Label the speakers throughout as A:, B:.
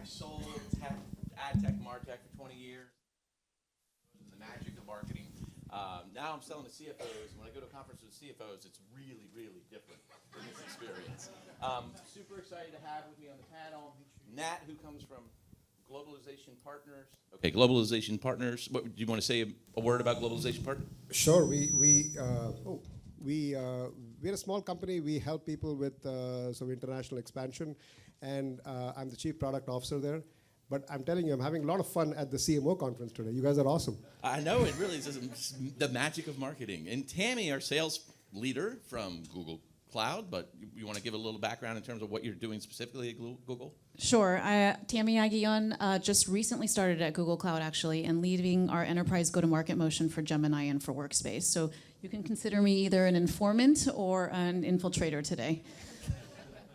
A: I sold tech, ad tech, martech for 20 years. The magic of marketing. Now I'm selling to CFOs. When I go to conferences with CFOs, it's really, really different in this experience. Super excited to have with me on the panel Nat, who comes from Globalization Partners. Okay, Globalization Partners. What do you want to say a word about Globalization Partners?
B: Sure. We're a small company. We help people with some international expansion, and I'm the chief product officer there. But I'm telling you, I'm having a lot of fun at the CMO conference today. You guys are awesome.
A: I know, it really is the magic of marketing. And Tammy, our sales leader from Google Cloud, but you want to give a little background in terms of what you're doing specifically at Google?
C: Sure. Tammy Aguillon just recently started at Google Cloud, actually, and leading our enterprise go-to-market motion for Gemini and for Workspace. So you can consider me either an informant or an infiltrator today.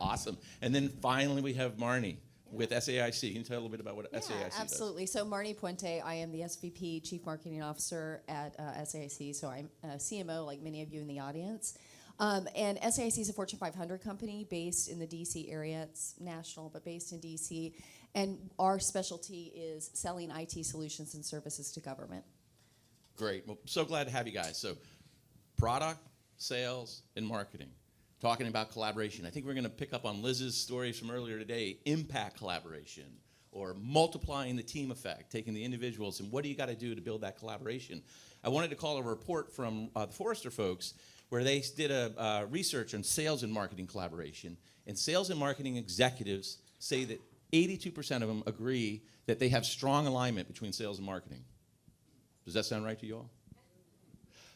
A: Awesome. And then finally, we have Marnie with SAIC. Can you tell a little bit about what SAIC does?
D: Absolutely. So Marnie Puente, I am the SVP, Chief Marketing Officer at SAIC. So I'm a CMO, like many of you in the audience. And SAIC is a Fortune 500 company based in the DC area. It's national, but based in DC. And our specialty is selling IT solutions and services to government.
A: Great. Well, so glad to have you guys. So product, sales, and marketing. Talking about collaboration. I think we're going to pick up on Liz's stories from earlier today, impact collaboration, or multiplying the team effect, taking the individuals, and what do you got to do to build that collaboration? I wanted to call a report from the Forrester folks where they did a research on sales and marketing collaboration, and sales and marketing executives say that 82% of them agree that they have strong alignment between sales and marketing. Does that sound right to you all?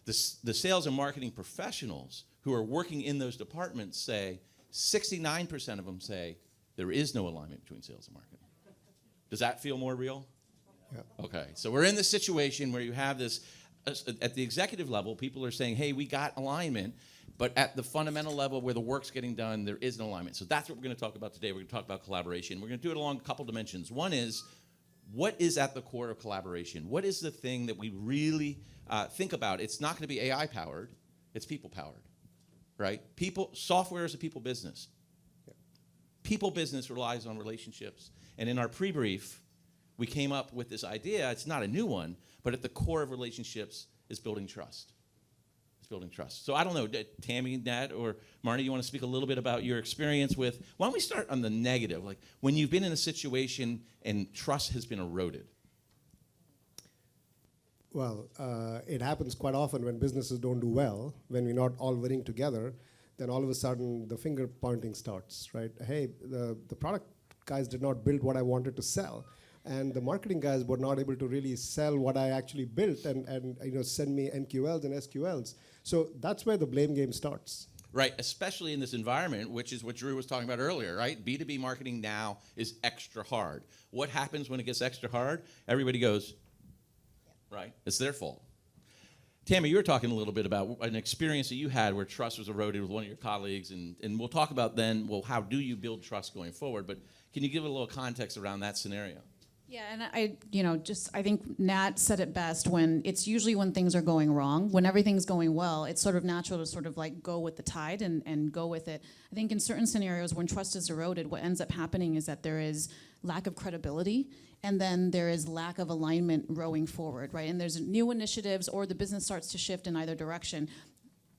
A: The sales and marketing professionals who are working in those departments say 69% of them say there is no alignment between sales and marketing. Does that feel more real?
B: Yeah.
A: Okay, so we're in this situation where you have this, at the executive level, people are saying, hey, we got alignment, but at the fundamental level where the work's getting done, there is no alignment. So that's what we're going to talk about today. We're going to talk about collaboration. We're going to do it along a couple dimensions. One is, what is at the core of collaboration? What is the thing that we really think about? It's not going to be AI-powered. It's people-powered, right? Software is a people business.
B: Yeah.
A: People business relies on relationships. And in our pre-brief, we came up with this idea. It's not a new one, but at the core of relationships is building trust. It's building trust. So I don't know, Tammy, Nat, or Marnie, you want to speak a little bit about your experience with, why don't we start on the negative, like when you've been in a situation and trust has been eroded?
B: Well, it happens quite often when businesses don't do well, when we're not all winning together, then all of a sudden the finger pointing starts, right? Hey, the product guys did not build what I wanted to sell. And the marketing guys were not able to really sell what I actually built and send me MQLs and SQLs. So that's where the blame game starts.
A: Right, especially in this environment, which is what Drew was talking about earlier, right? B2B marketing now is extra hard. What happens when it gets extra hard? Everybody goes, right? It's their fault. Tammy, you were talking a little bit about an experience that you had where trust was eroded with one of your colleagues, and we'll talk about then, well, how do you build trust going forward? But can you give a little context around that scenario?
C: Yeah, and I think Nat said it best, when it's usually when things are going wrong. When everything's going well, it's sort of natural to sort of like go with the tide and go with it. I think in certain scenarios when trust is eroded, what ends up happening is that there is lack of credibility, and then there is lack of alignment going forward, right? And there's new initiatives, or the business starts to shift in either direction.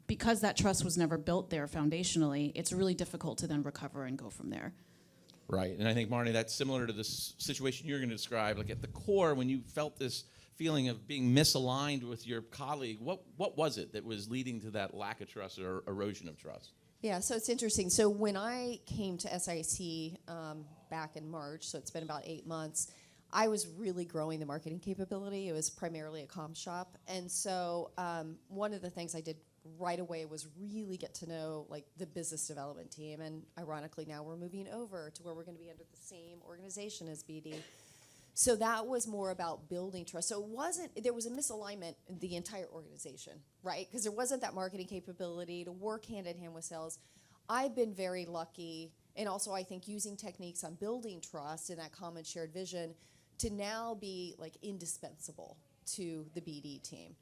C: Because that trust was never built there foundationally, it's really difficult to then recover and go from there.
A: Right, and I think, Marnie, that's similar to this situation you're going to describe. Like at the core, when you felt this feeling of being misaligned with your colleague, what was it that was leading to that lack of trust or erosion of trust?
D: Yeah, so it's interesting. So when I came to SIC back in March, so it's been about 8 months, I was really growing the marketing capability. It was primarily a comm shop. And so one of the things I did right away was really get to know like the business development team. And ironically, now we're moving over to where we're going to be under the same organization as BD. So that was more about building trust. So there was a misalignment in the entire organization, right? Because there wasn't that marketing capability to work hand in hand with sales. I've been very lucky, and also I think using techniques on building trust and that common shared vision to now be like indispensable to the BD team.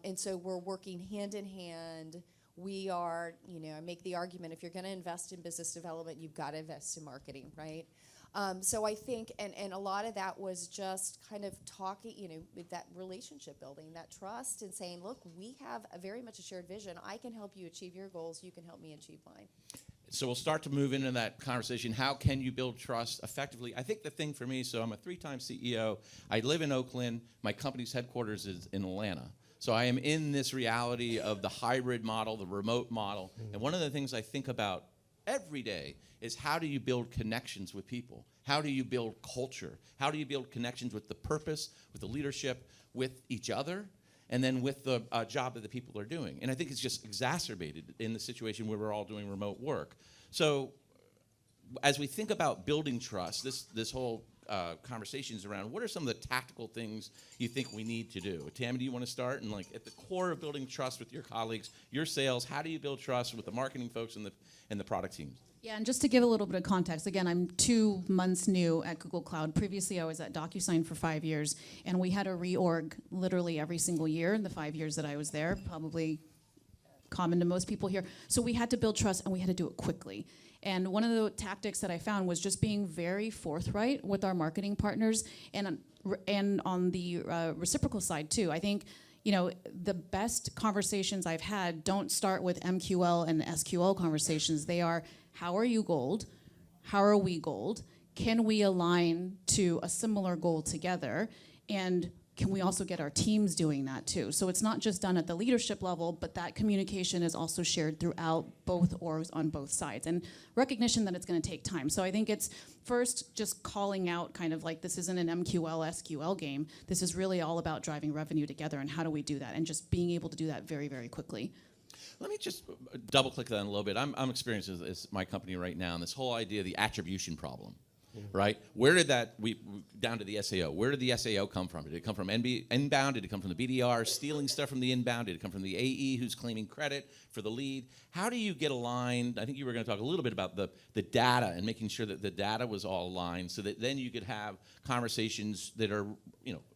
D: And so we're working hand in hand. We are, I make the argument, if you're going to invest in business development, you've got to invest in marketing, right? So I think, and a lot of that was just kind of talking, with that relationship building, that trust, and saying, look, we have very much a shared vision. I can help you achieve your goals. You can help me achieve mine.
A: So we'll start to move into that conversation. How can you build trust effectively? I think the thing for me, so I'm a 3-time CEO. I live in Oakland. My company's headquarters is in Atlanta. So I am in this reality of the hybrid model, the remote model. And one of the things I think about every day is how do you build connections with people? How do you build culture? How do you build connections with the purpose, with the leadership, with each other? And then with the job that the people are doing. And I think it's just exacerbated in the situation where we're all doing remote work. So as we think about building trust, this whole conversation is around what are some of the tactical things you think we need to do? Tammy, do you want to start? And at the core of building trust with your colleagues, your sales, how do you build trust with the marketing folks and the product teams?
C: Yeah, and just to give a little bit of context, again, I'm 2 months new at Google Cloud. Previously, I was at DocuSign for 5 years, and we had a reorg literally every single year in the 5 years that I was there, probably common to most people here. So we had to build trust, and we had to do it quickly. And one of the tactics that I found was just being very forthright with our marketing partners, and on the reciprocal side, too. I think the best conversations I've had don't start with MQL and SQL conversations. They are, how are you gold? How are we gold? Can we align to a similar goal together? And can we also get our teams doing that too? So it's not just done at the leadership level, but that communication is also shared throughout both orgs on both sides. And recognition that it's going to take time. So I think it's first just calling out kind of like this isn't an MQL, SQL game. This is really all about driving revenue together and how do we do that? And just being able to do that very, very quickly.
A: Let me just double click that a little bit. I'm experiencing this my company right now, and this whole idea of the attribution problem. Right? Where did that, down to the SAO, where did the SAO come from? Did it come from inbound? Did it come from the BDR stealing stuff from the inbound? Did it come from the AE who's claiming credit for the lead? How do you get aligned? I think you were going to talk a little bit about the data and making sure that the data was all aligned so that then you could have conversations that are,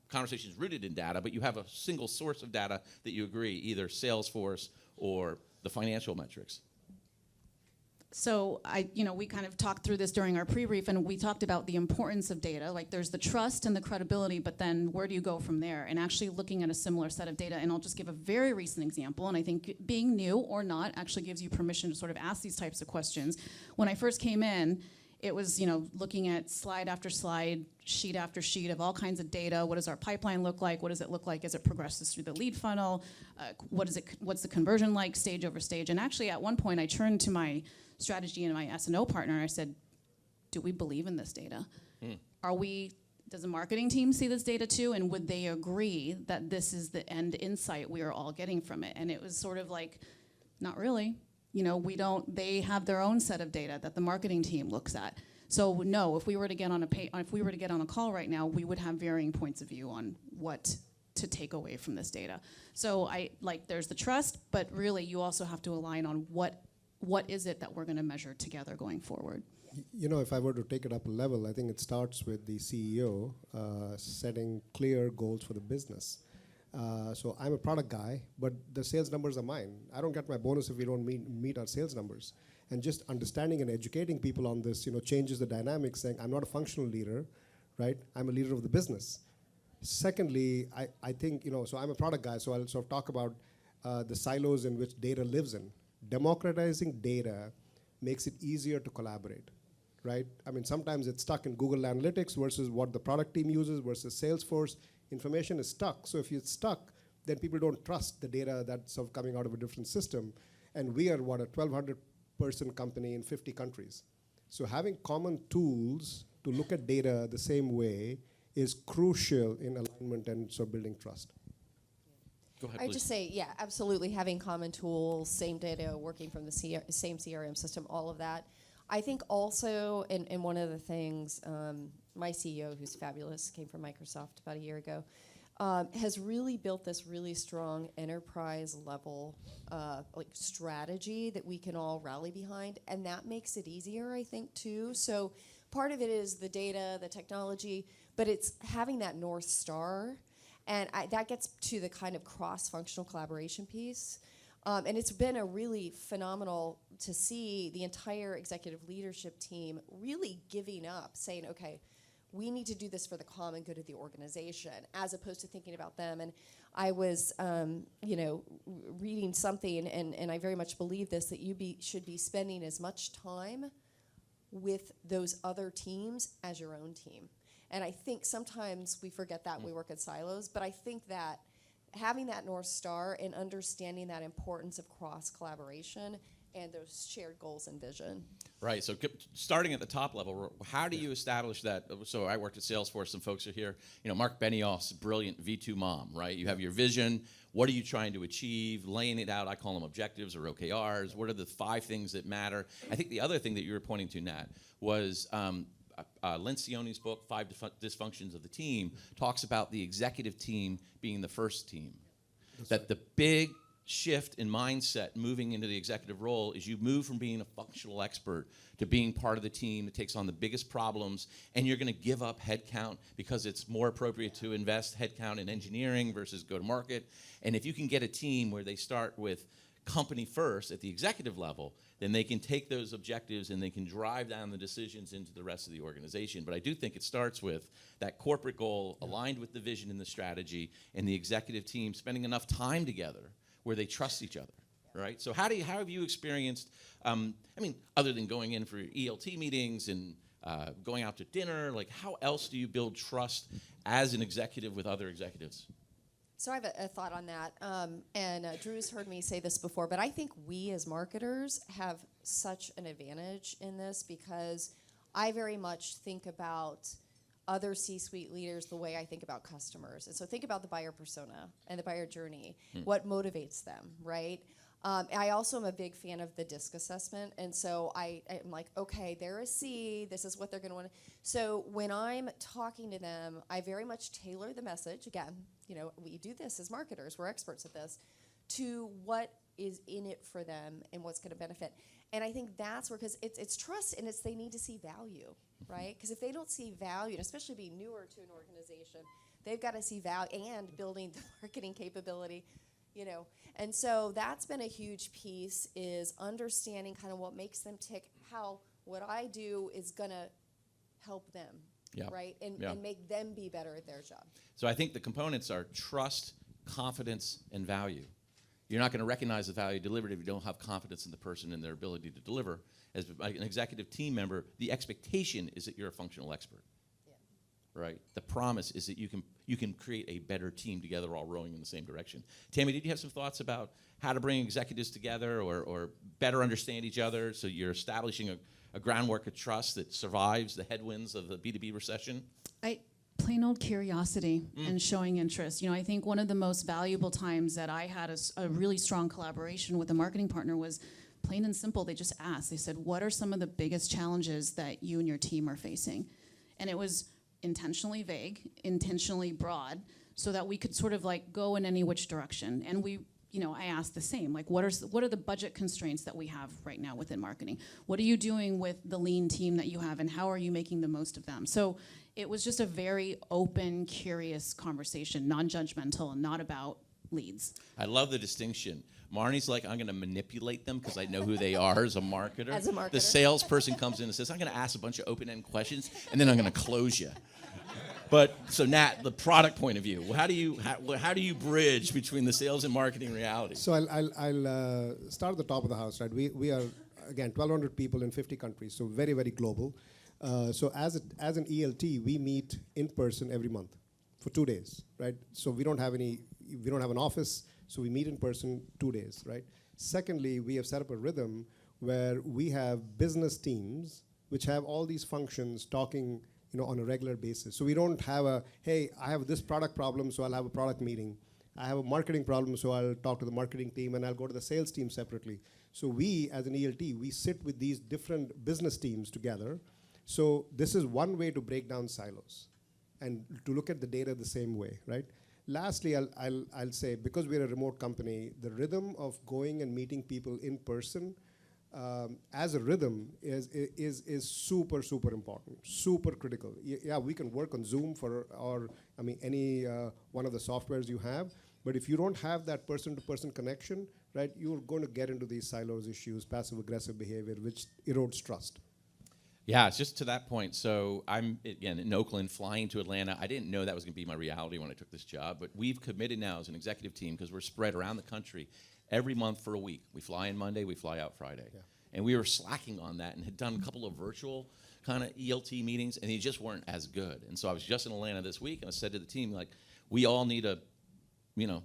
A: conversations rooted in data, but you have a single source of data that you agree, either Salesforce or the financial metrics.
C: So we kind of talked through this during our pre-brief, and we talked about the importance of data. Like there's the trust and the credibility, but then where do you go from there? And actually looking at a similar set of data, and I'll just give a very recent example, and I think being new or not actually gives you permission to sort of ask these types of questions. When I first came in, it was looking at slide after slide, sheet after sheet of all kinds of data. What does our pipeline look like? What does it look like as it progresses through the lead funnel? What's the conversion like stage over stage? And actually at one point I turned to my strategy and my S&O partner, I said, do we believe in this data? Does the marketing team see this data too? And would they agree that this is the end insight we are all getting from it? And it was sort of like, not really. They have their own set of data that the marketing team looks at. So no, if we were to get on a call right now, we would have varying points of view on what to take away from this data. So there's the trust, but really you also have to align on what is it that we're going to measure together going forward.
B: If I were to take it up a level, I think it starts with the CEO setting clear goals for the business. So I'm a product guy, but the sales numbers are mine. I don't get my bonus if we don't meet our sales numbers. And just understanding and educating people on this, changes the dynamics, saying I'm not a functional leader, right? I'm a leader of the business. Secondly, I think, so I'm a product guy, so I'll sort of talk about the silos in which data lives in. Democratizing data makes it easier to collaborate, right? I mean, sometimes it's stuck in Google Analytics versus what the product team uses versus Salesforce. Information is stuck. So if it's stuck, then people don't trust the data that's sort of coming out of a different system. And we are, a 1,200-person company in 50 countries. So having common tools to look at data the same way is crucial in alignment and so building trust.
A: Go ahead,
D: I
A: please.
D: just say, yeah, absolutely. Having common tools, same data, working from the same CRM system, all of that. I think also, and one of the things, my CEO, who's fabulous, came from Microsoft about a year ago, has really built this really strong enterprise level strategy that we can all rally behind, and that makes it easier, I think, too. So part of it is the data, the technology, but it's having that North Star. And that gets to the kind of cross-functional collaboration piece. And it's been a really phenomenal to see the entire executive leadership team really giving up, saying, okay, we need to do this for the common good of the organization, as opposed to thinking about them. And I was, reading something, and I very much believe this, that you should be spending as much time with those other teams as your own team. And I think sometimes we forget that we work in silos, but I think that having that North Star and understanding that importance of cross-collaboration and those shared goals and vision.
A: Right, so starting at the top level, how do you establish that? So I worked at Salesforce, some folks are here. Mark Benioff's brilliant V2 mom, right? You have your vision, what are you trying to achieve, laying it out, I call them objectives or OKRs, what are the 5 things that matter? I think the other thing that you were pointing to, Nat, was Lencioni's book, 5 Dysfunctions of the Team, talks about the executive team being the first team. That the big shift in mindset moving into the executive role is you move from being a functional expert to being part of the team that takes on the biggest problems, and you're going to give up headcount because it's more appropriate to invest headcount in engineering versus go-to-market. And if you can get a team where they start with company first at the executive level, then they can take those objectives and they can drive down the decisions into the rest of the organization. But I do think it starts with that corporate goal aligned with the vision and the strategy, and the executive team spending enough time together where they trust each other, right? So how have you experienced, other than going in for ELT meetings and going out to dinner, like how else do you build trust as an executive with other executives?
D: So I have a thought on that, and Drew's heard me say this before, but I think we as marketers have such an advantage in this, because I very much think about other C-suite leaders the way I think about customers. And so think about the buyer persona and the buyer journey, what motivates them, right? I also am a big fan of the DISC assessment, and so I'm like, okay, they're a C, this is what they're gonna want. So when I'm talking to them, I very much tailor the message, again, we do this as marketers, we're experts at this, to what is in it for them and what's gonna benefit. And I think that's where, because it's trust, and they need to see value, right? Because if they don't see value, and especially being newer to an organization, they've got to see value and building the marketing capability, And so that's been a huge piece, is understanding kind of what makes them tick, how what I do is going to help them, right? And make them be better at their job.
A: So I think the components are trust, confidence, and value. You're not going to recognize the value delivered if you don't have confidence in the person and their ability to deliver. As an executive team member, the expectation is that you're a functional expert, right? The promise is that you can create a better team together, all rowing in the same direction. Tammy, did you have some thoughts about how to bring executives together or better understand each other so you're establishing a groundwork of trust that survives the headwinds of the B2B recession?
C: Plain old curiosity and showing interest. I think one of the most valuable times that I had a really strong collaboration with a marketing partner was plain and simple. They just asked. They said, what are some of the biggest challenges that you and your team are facing? And it was intentionally vague, intentionally broad, so that we could sort of like go in any which direction. And I asked the same, like what are the budget constraints that we have right now within marketing? What are you doing with the lean team that you have, and how are you making the most of them? So it was just a very open, curious conversation, non-judgmental, and not about leads.
A: I love the distinction. Marnie's like, I'm going to manipulate them because I know who they are as a marketer.
D: As a marketer.
A: The salesperson comes in and says, I'm going to ask a bunch of open-end questions, and then I'm going to close you. But so Nat, the product point of view, how do you bridge between the sales and marketing reality?
B: So I'll start at the top of the house, right? We are, again, 1,200 people in 50 countries, so very, very global. So as an ELT, we meet in person every month for 2 days, right? So we don't have an office, so we meet in person 2 days, right? Secondly, we have set up a rhythm where we have business teams which have all these functions talking, on a regular basis. So we don't have hey, I have this product problem, so I'll have a product meeting. I have a marketing problem, so I'll talk to the marketing team, and I'll go to the sales team separately. So we, as an ELT, we sit with these different business teams together. So this is one way to break down silos and to look at the data the same way, right? Lastly, I'll say, because we're a remote company, the rhythm of going and meeting people in person as a rhythm is super, super important, super critical. Yeah, we can work on Zoom or any one of the softwares you have, but if you don't have that person-to-person connection, right? You're going to get into these silos issues, passive-aggressive behavior, which erodes trust.
A: Yeah, it's just to that point. So I'm, again, in Oakland, flying to Atlanta. I didn't know that was going to be my reality when I took this job, but we've committed now as an executive team, because we're spread around the country, every month for a week. We fly in Monday, we fly out Friday.
B: Yeah.
A: And we were slacking on that and had done a couple of virtual kind of ELT meetings, and they just weren't as good. And so I was just in Atlanta this week, and I said to the team, like, we all need to,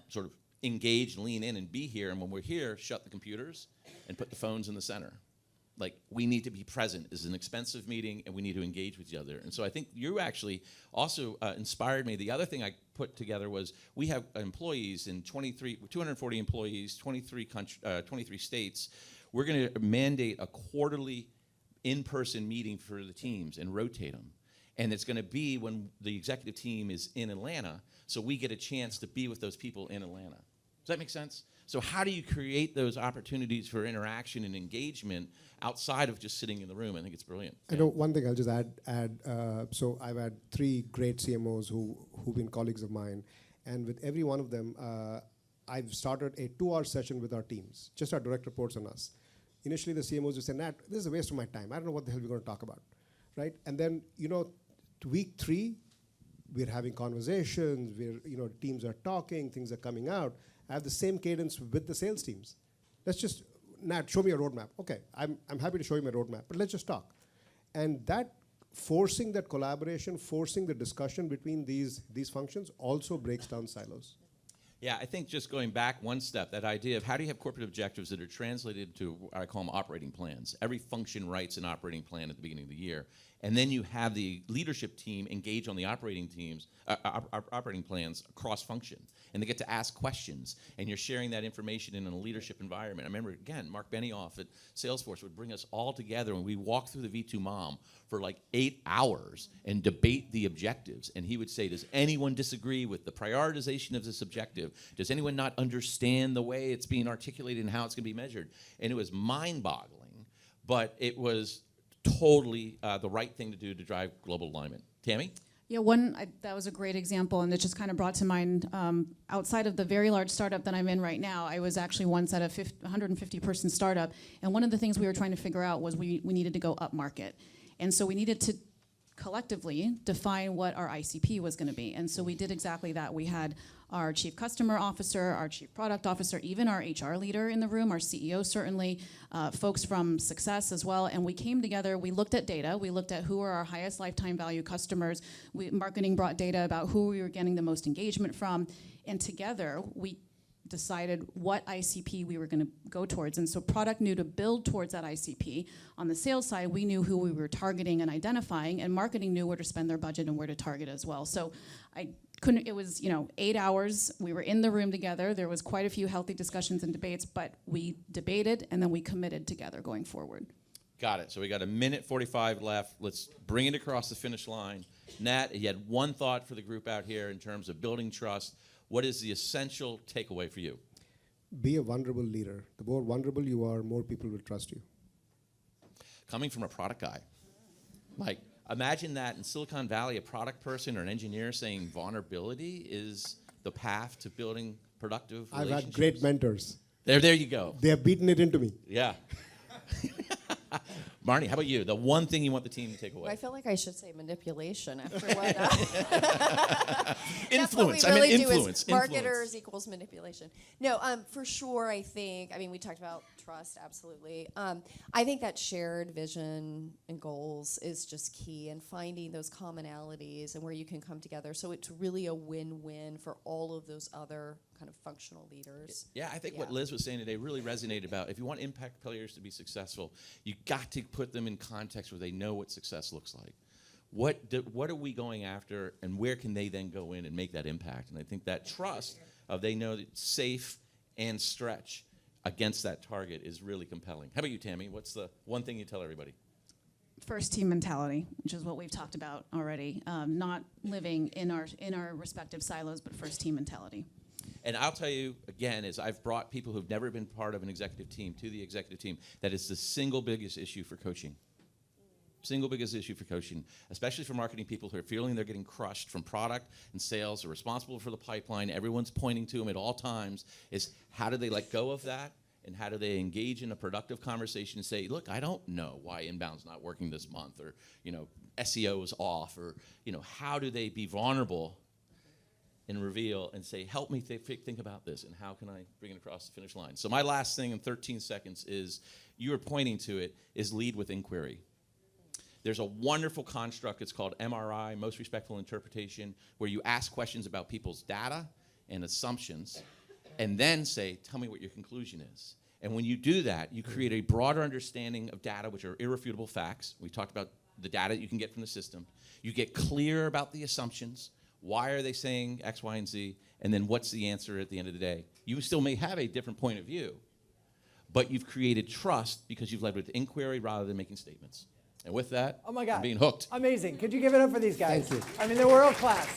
A: sort of engage, lean in, and be here. And when we're here, shut the computers and put the phones in the center. Like, we need to be present. This is an expensive meeting, and we need to engage with each other. And so I think you actually also inspired me. The other thing I put together was we have employees in 240 employees, 23 states. We're going to mandate a quarterly in-person meeting for the teams and rotate them. And it's going to be when the executive team is in Atlanta, so we get a chance to be with those people in Atlanta. Does that make sense? So how do you create those opportunities for interaction and engagement outside of just sitting in the room? I think it's brilliant.
B: I know one thing I'll just add. So I've had 3 great CMOs who've been colleagues of mine, and with every one of them, I've started a 2-hour session with our teams, just our direct reports on us. Initially, the CMOs would say, "Nat, this is a waste of my time. I don't know what the hell we're going to talk about," right? And then, week 3, we're having conversations. Teams are talking, things are coming out. I have the same cadence with the sales teams. Let's just, Nat, show me a roadmap. Okay, I'm happy to show you my roadmap, but let's just talk. And that forcing that collaboration, forcing the discussion between these functions also breaks down silos.
A: Yeah, I think just going back one step, that idea of how do you have corporate objectives that are translated to, I call them operating plans. Every function writes an operating plan at the beginning of the year. And then you have the leadership team engage on the operating plans across function. And they get to ask questions. And you're sharing that information in a leadership environment. I remember, again, Mark Benioff at Salesforce would bring us all together and we walked through the V2 MOM for like 8 hours and debate the objectives. And he would say, does anyone disagree with the prioritization of this objective? Does anyone not understand the way it's being articulated and how it's going to be measured? And it was mind-boggling, but it was totally the right thing to do to drive global alignment. Tammy?
C: Yeah, that was a great example, and it just kind of brought to mind, outside of the very large startup that I'm in right now, I was actually once at a 150-person startup, and one of the things we were trying to figure out was we needed to go up market. And so we needed to collectively define what our ICP was going to be. And so we did exactly that. We had our chief customer officer, our chief product officer, even our HR leader in the room, our CEO certainly, folks from success as well. And we came together, we looked at data, we looked at who are our highest lifetime value customers. Marketing brought data about who we were getting the most engagement from. And together, we decided what ICP we were going to go towards. And so product knew to build towards that ICP. On the sales side, we knew who we were targeting and identifying, and marketing knew where to spend their budget and where to target as well. So it was 8 hours. We were in the room together. There was quite a few healthy discussions and debates, but we debated and then we committed together going forward.
A: Got it. So we got 1:45 left. Let's bring it across the finish line. Nat, you had one thought for the group out here in terms of building trust. What is the essential takeaway for you?
B: Be a vulnerable leader. The more vulnerable you are, more people will trust you.
A: Coming from a product guy, like, imagine that in Silicon Valley, a product person or an engineer saying vulnerability is the path to building productive relationships.
B: I've had great mentors.
A: There you go.
B: They have beaten it into me.
A: Yeah. Marnie, how about you? The one thing you want the team to take away?
D: Well, I feel like I should say manipulation after what.
A: Influence.
D: That's what we really do
A: influence.
D: is marketers equals manipulation. No, for sure. I think. I mean, we talked about trust. Absolutely. I think that shared vision and goals is just key, and finding those commonalities and where you can come together. So it's really a win-win for all of those other kind of functional leaders.
A: Yeah, I think what Liz was saying today really resonated about if you want impact players to be successful, you got to put them in context where they know what success looks like. What are we going after, and where can they then go in and make that impact? And I think that trust of they know that it's safe and stretch against that target is really compelling. How about you, Tammy? What's the one thing you tell everybody?
C: First team mentality, which is what we've talked about already. Not living in our respective silos, but first team mentality.
A: And I'll tell you, again, as I've brought people who've never been part of an executive team to the executive team, that is the single biggest issue for coaching. single biggest issue for coaching, especially for marketing people who are feeling they're getting crushed from product and sales, are responsible for the pipeline, everyone's pointing to them at all times, is how do they let go of that, and how do they engage in a productive conversation and say, look, I don't know why inbound's not working this month, or SEO is off, or how do they be vulnerable and reveal and say, help me think about this, and how can I bring it across the finish line? So my last thing in 13 seconds is, you were pointing to it, is lead with inquiry. There's a wonderful construct, it's called MRI, Most Respectful Interpretation, where you ask questions about people's data and assumptions, and then say, tell me what your conclusion is. And when you do that, you create a broader understanding of data, which are irrefutable facts. We talked about the data that you can get from the system. You get clear about the assumptions. Why are they saying X, Y, and Z? And then what's the answer at the end of the day? You still may have a different point of view, but you've created trust because you've led with inquiry rather than making statements. And with that,
E: Oh my God.
A: I'm being hooked.
E: Amazing. Could you give it up for these guys?
B: Thank you.
E: I mean, they're world class.